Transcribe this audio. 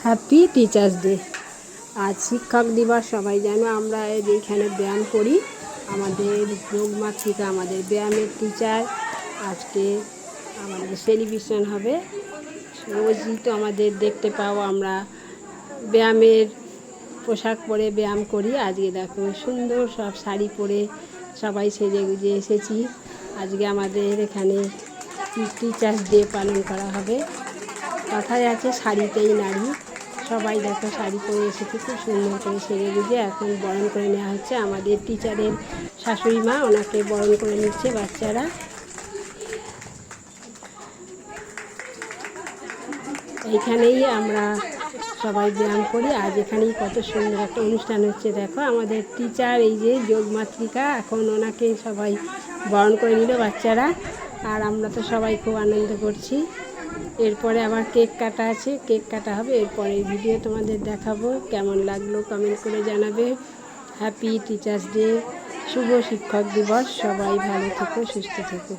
Happy teachers day. আজ শিক্ষক দিবস। সবাই জানো আমরা এইখানে ব্যায়াম করি। আমাদের যোগমাতৃকা আমাদের ব্যায়ামের টিচার। আজকে আমাদের সেলিব্রেশন হবে। রোজই তো আমাদের দেখতে পাও আমরা ব্যায়ামের পোশাক পরে ব্যায়াম করি। আজকে দেখো সুন্দর সব শাড়ি পরে সবাই সেজে গুজে এসেছি। আজকে আমাদের এখানে টিচার্স ডে পালন করা হবে। কথায় আছে শাড়িতেই নারী। সবাই দেখো শাড়ি পরে এসেছে, খুব সুন্দর করে সেজে গুজে এখন বরণ করে নেওয়া হচ্ছে। আমাদের টিচারের শাশুড়ি মা, ওনাকে বরণ করে নিচ্ছে বাচ্চারা। এইখানেই আমরা সবাই ব্যায়াম করি। আজ এখানেই কত সুন্দর একটা অনুষ্ঠান হচ্ছে। দেখো আমাদের টিচার, এই যে যোগমাতৃকা, এখন ওনাকে সবাই বরণ করে নিল বাচ্চারা। আর আমরা তো সবাই খুব আনন্দ করছি। এরপরে আবার কেক কাটা আছে, কেক কাটা হবে। এরপরে ভিডিও তোমাদের দেখাবো। কেমন লাগলো কমেন্ট করে জানাবে। হ্যাপি টিচার্স ডে, শুভ শিক্ষক দিবস। সবাই ভালো থেকো, সুস্থ থেকো।